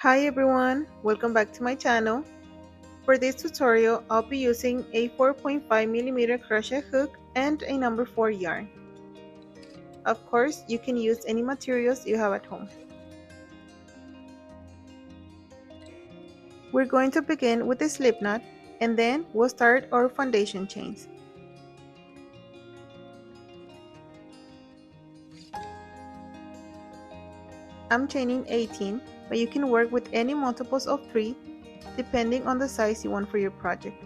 Hi everyone, welcome back to my channel. For this tutorial, I'll be using a 4.5mm crochet hook and a number 4 yarn. Of course, you can use any materials you have at home. We're going to begin with the slip knot and then we'll start our foundation chains. I'm chaining 18, but you can work with any multiples of 3 depending on the size you want for your project.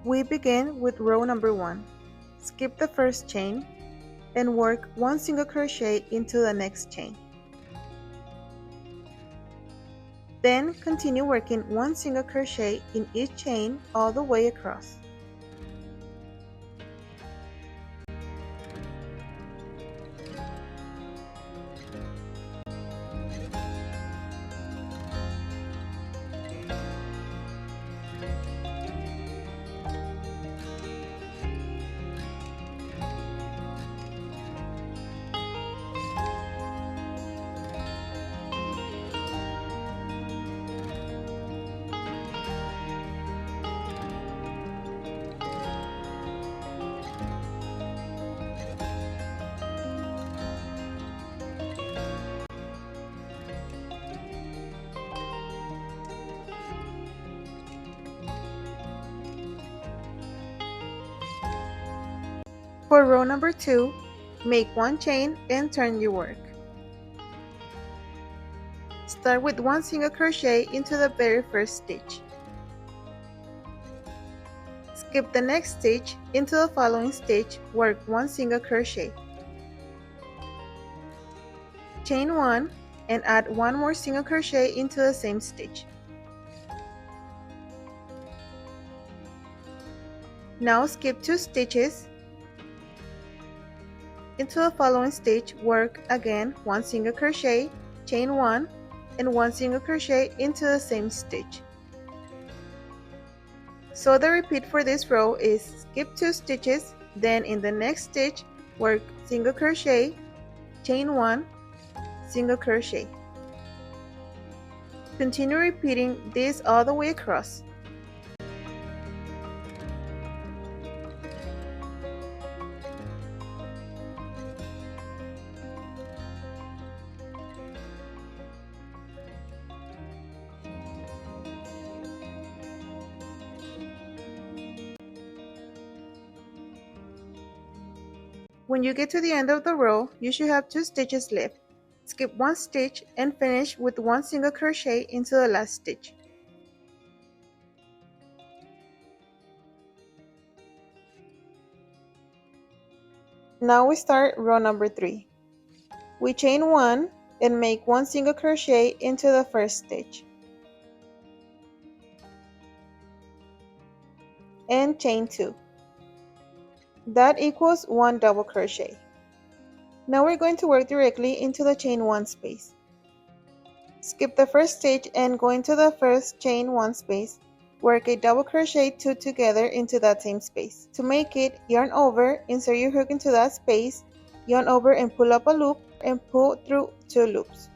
We begin with row number 1. Skip the first chain and work 1 single crochet into the next chain. Then continue working 1 single crochet in each chain all the way across. For row number 2, make 1 chain and turn your work. Start with 1 single crochet into the very first stitch. Skip the next stitch into the following stitch, work 1 single crochet. Chain 1 and add 1 more single crochet into the same stitch. Now skip 2 stitches into the following stitch, work again 1 single crochet, chain 1 and 1 single crochet into the same stitch. So the repeat for this row is skip 2 stitches, then in the next stitch work single crochet, chain 1, single crochet. Continue repeating this all the way across. When you get to the end of the row, you should have 2 stitches left. Skip 1 stitch and finish with 1 single crochet into the last stitch. Now we start row number 3. We chain 1 and make 1 single crochet into the first stitch. And chain 2. That equals 1 double crochet. Now we're going to work directly into the chain 1 space. Skip the first stitch and go into the first chain 1 space. Work a double crochet 2 together into that same space. To make it, yarn over, insert your hook into that space, yarn over and pull up a loop and pull through 2 loops.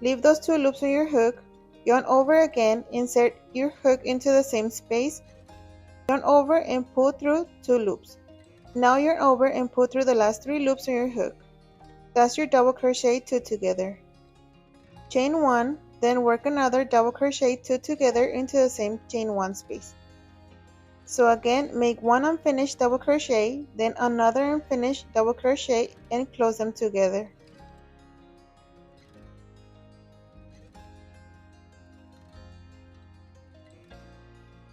Leave those 2 loops on your hook, yarn over again, insert your hook into the same space, yarn over and pull through 2 loops. Now yarn over and pull through the last 3 loops on your hook. That's your double crochet 2 together. Chain 1, then work another double crochet 2 together into the same chain 1 space. So again, make 1 unfinished double crochet, then another unfinished double crochet and close them together.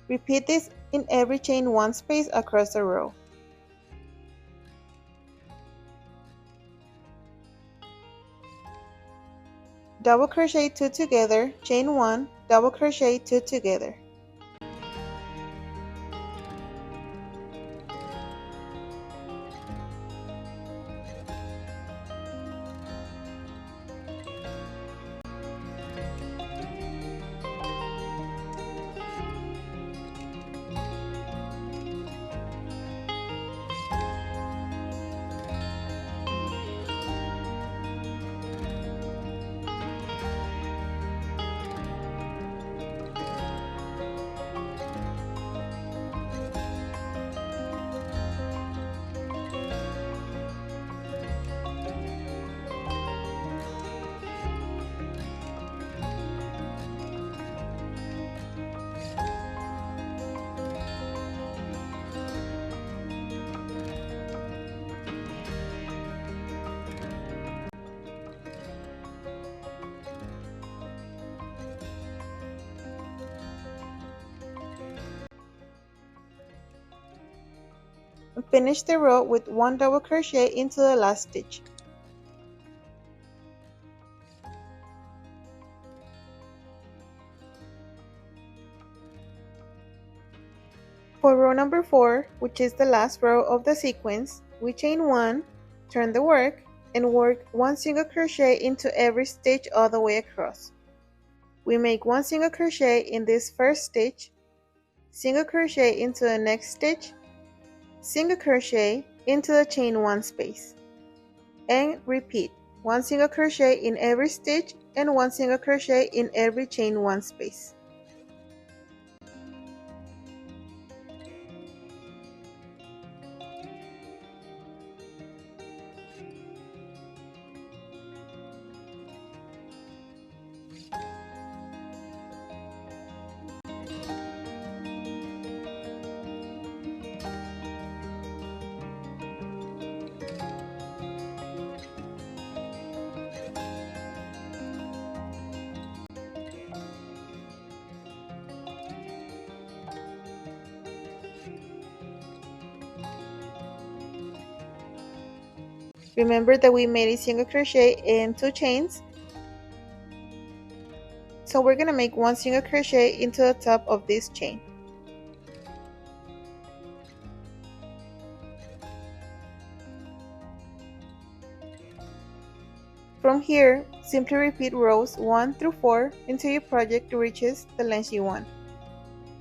Repeat this in every chain 1 space across the row. double crochet 2 together, chain 1, double crochet 2 together. Finish the row with 1 double crochet into the last stitch. For row number 4, which is the last row of the sequence, we chain 1, turn the work, and work 1 single crochet into every stitch all the way across. We make 1 single crochet in this first stitch, single crochet into the next stitch, single crochet into the chain 1 space, and repeat 1 single crochet in every stitch and 1 single crochet in every chain 1 space. Remember that we made a single crochet and 2 chains, so we're going to make 1 single crochet into the top of this chain. From here, simply repeat rows 1 through 4 until your project reaches the length you want.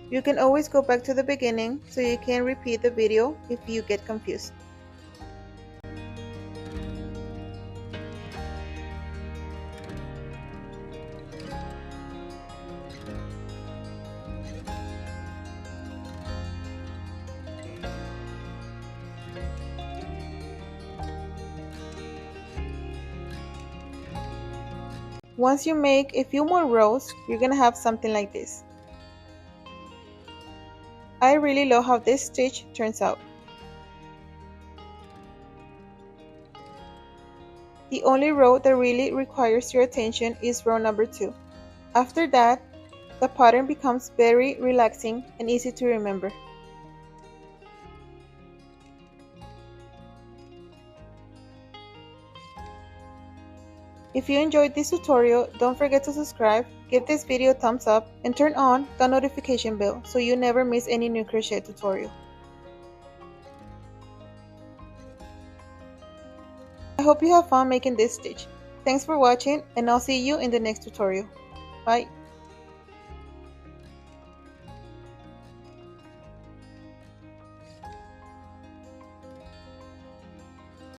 You can always go back to the beginning so you can repeat the video if you get confused. Once you make a few more rows, you're gonna have something like this. I really love how this stitch turns out. The only row that really requires your attention is row number 2. After that, the pattern becomes very relaxing and easy to remember. If you enjoyed this tutorial, don't forget to subscribe, give this video a thumbs up, and turn on the notification bell so you never miss any new crochet tutorial. I hope you have fun making this stitch. Thanks for watching, and I'll see you in the next tutorial. Bye!